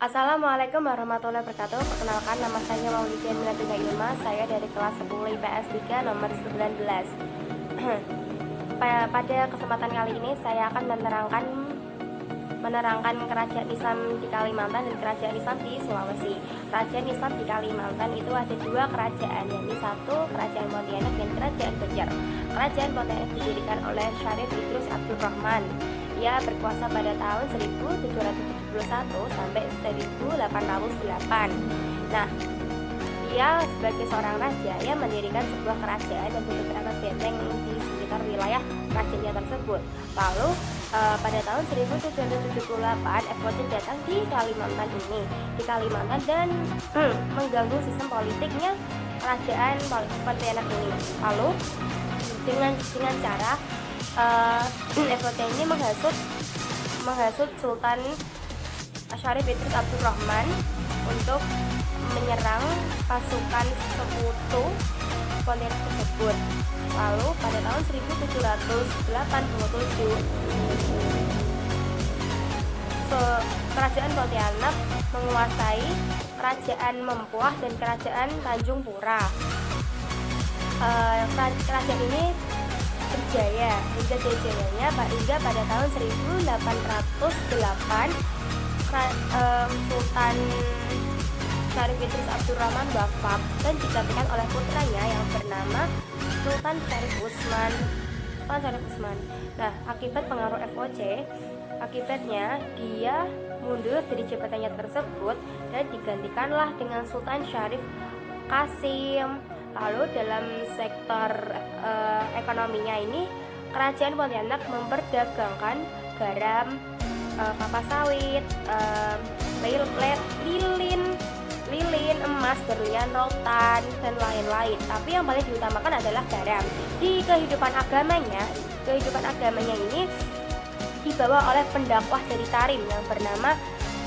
Assalamualaikum warahmatullahi wabarakatuh. Perkenalkan, nama saya Maulidia Minatuna Ilma. Saya dari kelas 10 IPS 3 nomor 19. Pada kesempatan kali ini saya akan menerangkan kerajaan Islam di Kalimantan dan kerajaan Islam di Sulawesi. Kerajaan Islam di Kalimantan itu ada dua kerajaan, yaitu satu kerajaan Pontianak dan kerajaan Banjar. Kerajaan Pontianak didirikan oleh Syarif Idris Abdurrahman. Ia berkuasa pada tahun 1771 sampai 1808. Nah, ia sebagai seorang raja, ia mendirikan sebuah kerajaan dan beberapa benteng di sekitar wilayah kerajaannya tersebut. Lalu pada tahun 1778 FOC datang di Kalimantan dan mengganggu sistem politiknya kerajaan Pontianak ini. Lalu dengan cara FOC ini menghasut Sultan Syarif Idris Abdurrahman untuk menyerang pasukan sekutu Pontianak tersebut. Lalu pada tahun 1787 kerajaan Pontianak menguasai kerajaan Mempawah dan kerajaan Tanjung Pura. Kerajaan ini berjaya hingga pada tahun 1808 Sultan Syarif Idris Abdurrahman wafat dan digantikan oleh putranya yang bernama Sultan Syarif Usman. Nah, akibat pengaruh FOC, akibatnya dia mundur dari jabatannya tersebut dan digantikanlah dengan Sultan Syarif Qasim. Lalu dalam sektor ekonominya ini, kerajaan Pontianak memperdagangkan garam, kelapa sawit, lilin, emas, berlian, rotan, dan lain-lain. Tapi yang paling diutamakan adalah garam. Di kehidupan agamanya ini dibawa oleh pendakwah dari Tarim yang bernama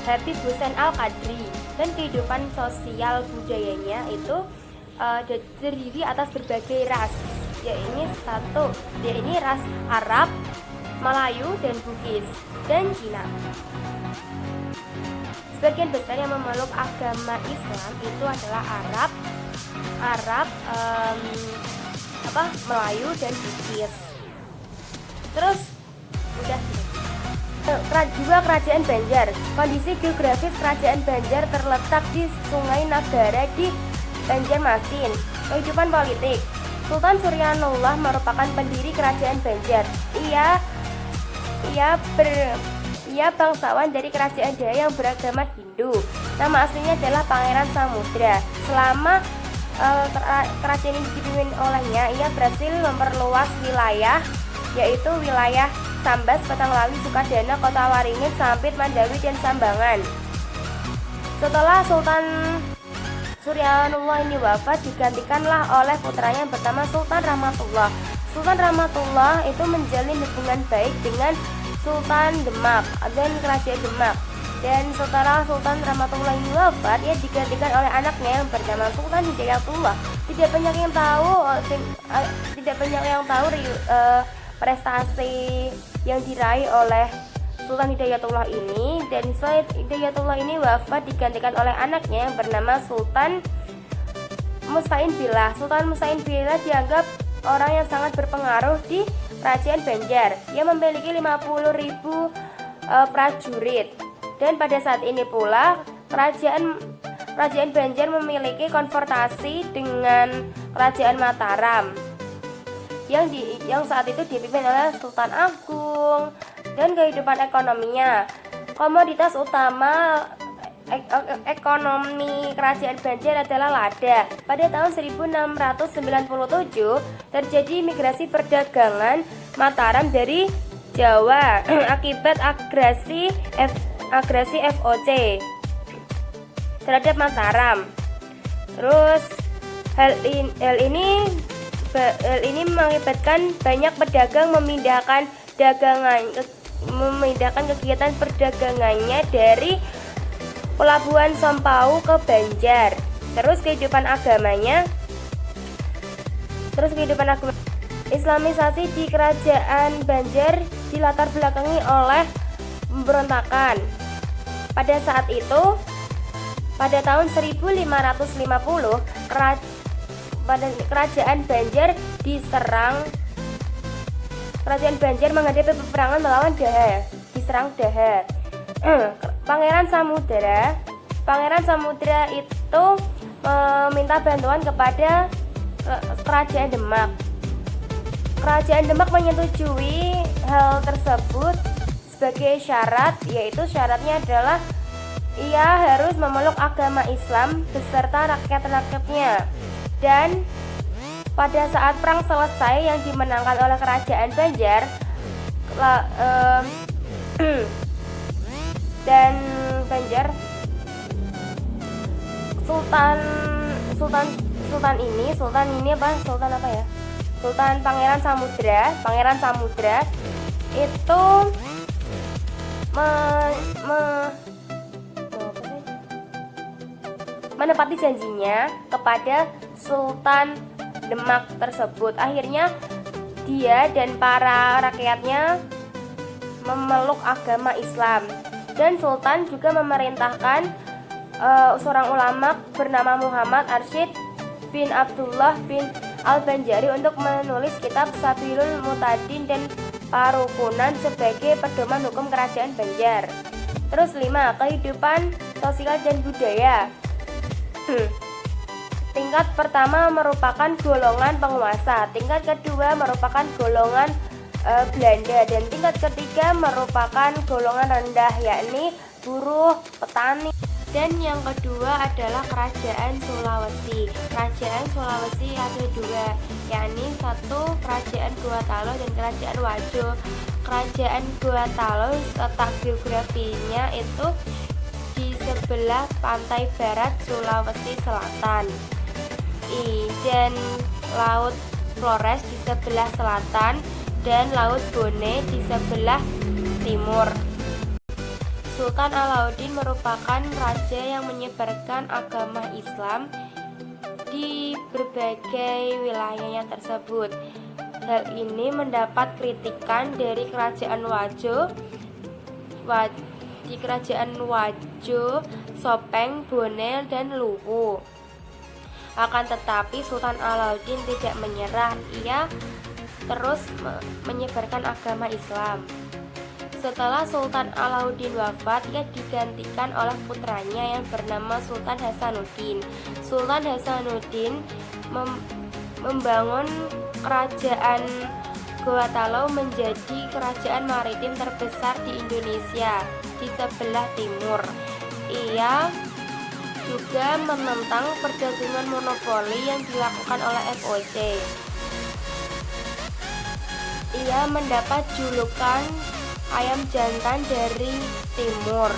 Habib Hussein Al-Qadri, dan kehidupan sosial budayanya itu terdiri atas berbagai ras, yaitu ras Arab, Melayu, dan Bugis, dan Cina. Sebagian besar yang memeluk agama Islam itu adalah Melayu, dan Bugis. Terus juga kerajaan Banjar. Kondisi geografis kerajaan Banjar terletak di Sungai Nagara di Banjarmasin. Kehidupan politik, Sultan Suryanullah merupakan pendiri kerajaan Banjar. Ia bangsawan dari kerajaan Jaya yang beragama Hindu. Nama aslinya adalah Pangeran Samudra. Selama kerajaan ini dipimpin olehnya, ia berhasil memperluas wilayah, yaitu wilayah Sambas, Patanglawi, Sukadana, Kota Waringin, Sampit, Mandawi, dan Sambangan. Setelah Sultan Suryanullah ini wafat, digantikanlah oleh putranya yang pertama Sultan Rahmatullah. Sultan Rahmatullah itu menjalin hubungan baik dengan Sultan Demak dan kerajaan Demak. Dan setelah Sultan Rahmatullah ini wafat, ia digantikan oleh anaknya yang bernama Sultan Hidayatullah. Tidak banyak yang tahu prestasi yang diraih oleh Sultan Hidayatullah ini, dan setelah Hidayatullah ini wafat digantikan oleh anaknya yang bernama Sultan Musta'in Billah. Sultan Musta'in Billah dianggap orang yang sangat berpengaruh di kerajaan Banjar. Ia memiliki 50.000 prajurit, dan pada saat ini pula kerajaan Banjar memiliki konfrontasi dengan kerajaan Mataram yang saat itu dipimpin oleh Sultan Agung. Dan kehidupan ekonominya, komoditas utama ekonomi kerajaan Banjar adalah lada. Pada tahun 1697 terjadi migrasi perdagangan Mataram dari Jawa akibat agresi FOC terhadap Mataram. Terus hal ini mengakibatkan banyak pedagang memindahkan kegiatan perdagangannya dari Pelabuhan Sempau ke Banjar. Terus kehidupan agama Islamisasi di kerajaan Banjar dilatar belakangi oleh pemberontakan. Pada saat itu, pada tahun 1550, kerajaan Banjar diserang. Kerajaan Banjar menghadapi peperangan melawan Daha, diserang Daha. Pangeran Samudra itu meminta bantuan kepada kerajaan Demak. Kerajaan Demak menyetujui hal tersebut sebagai syarat, yaitu syaratnya adalah ia harus memeluk agama Islam beserta rakyat-rakyatnya. Dan pada saat perang selesai yang dimenangkan oleh kerajaan Banjar dan Banjar, Pangeran Samudra itu menepati janjinya kepada Sultan Demak tersebut. Akhirnya dia dan para rakyatnya memeluk agama Islam, dan Sultan juga memerintahkan seorang ulama bernama Muhammad Arsyid bin Abdullah bin Al-Banjari untuk menulis kitab Sabilul Mutadin dan Parukunan sebagai pedoman hukum kerajaan Banjar. Terus 5. Kehidupan sosial dan budaya. Tingkat pertama merupakan golongan penguasa, tingkat kedua merupakan golongan Belanda, dan tingkat ketiga merupakan golongan rendah, yakni buruh, petani. Dan yang kedua adalah kerajaan Sulawesi. Kerajaan Sulawesi ada dua, yakni satu kerajaan Gorontalo dan kerajaan Wajo. Kerajaan Gorontalo letak geografinya itu di sebelah pantai barat Sulawesi Selatan, dan Laut Flores di sebelah selatan dan Laut Bone di sebelah timur. Sultan Alauddin merupakan raja yang menyebarkan agama Islam di berbagai wilayahnya tersebut. Hal ini mendapat kritikan dari kerajaan Wajo, Sopeng, Bone, dan Luwu. Akan tetapi Sultan Alauddin tidak menyerah, ia terus menyebarkan agama Islam. Setelah Sultan Alauddin wafat, ia digantikan oleh putranya yang bernama Sultan Hasanuddin. Sultan Hasanuddin membangun kerajaan Gorontalo menjadi kerajaan maritim terbesar di Indonesia di sebelah timur. Ia juga menentang perdagangan monopoli yang dilakukan oleh FOC. Ia mendapat julukan ayam jantan dari timur.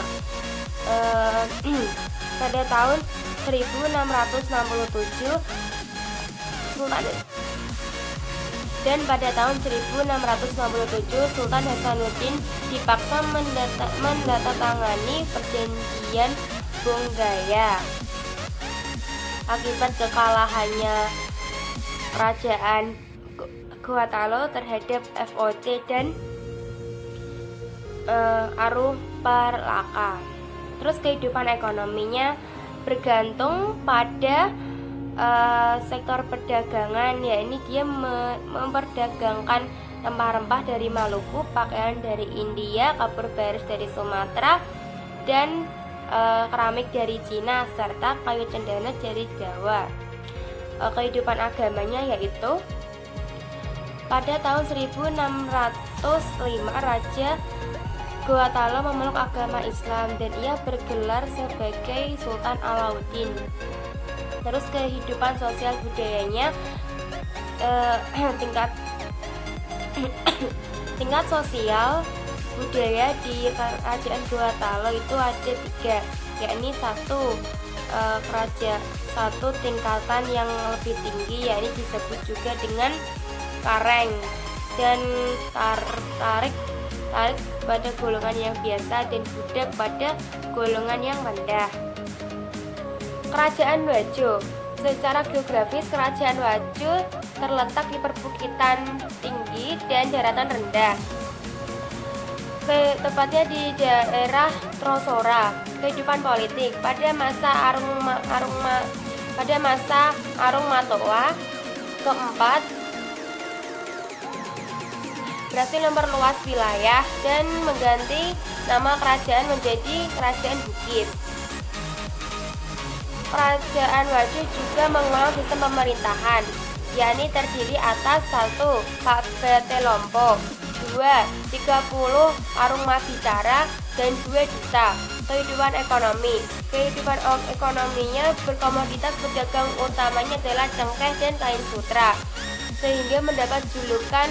Pada tahun 1667 Sultan Hasanuddin dipaksa menandatangani perjanjian Bonggaya. Akibat kekalahannya kerajaan Gorontalo terhadap FOC dan Aruparlaka. Terus kehidupan ekonominya bergantung pada sektor perdagangan, yakni dia memperdagangkan rempah-rempah dari Maluku, pakaian dari India, kapur baris dari Sumatera, dan keramik dari Cina, serta kayu cendana dari Jawa. Kehidupan agamanya yaitu pada tahun 1605 Raja Gorontalo memeluk agama Islam dan ia bergelar sebagai Sultan Alauddin. Terus kehidupan sosial budayanya, tingkat sosial budaya di kerajaan Gorontalo itu ada 3, yakni satu tingkatan yang lebih tinggi, yakni disebut juga dengan kareng, dan tarik pada golongan yang biasa, dan budak pada golongan yang rendah. Kerajaan Wajo. Secara geografis, kerajaan Wajo terletak di perbukitan tinggi dan daratan rendah. tepatnya di daerah Trosora. Kehidupan politik pada masa Arung Matoa keempat berhasil memperluas wilayah dan mengganti nama kerajaan menjadi Kerajaan Bugis. Kerajaan Wajo juga mengulang sistem pemerintahan, yakni terdiri atas 1. Kabatelompo, 2. 30 Aruma Bicara, dan 2 duta. Kehidupan ekonominya berkomoditas pedagang utamanya adalah cengkeh dan kain sutra, sehingga mendapat julukan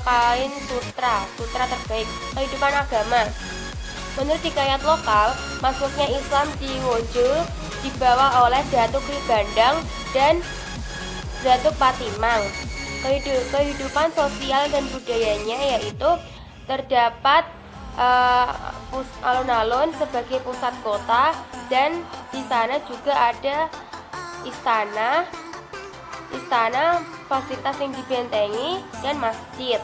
kain sutra terbaik. Kehidupan agama, menurut hikayat lokal, masuknya Islam di Wojo dibawa oleh Datuk Gandang dan Datuk Patimang. Kehidupan sosial dan budayanya yaitu terdapat alun-alun sebagai pusat kota, dan di sana juga ada istana, fasilitas yang dibentengi, dan masjid.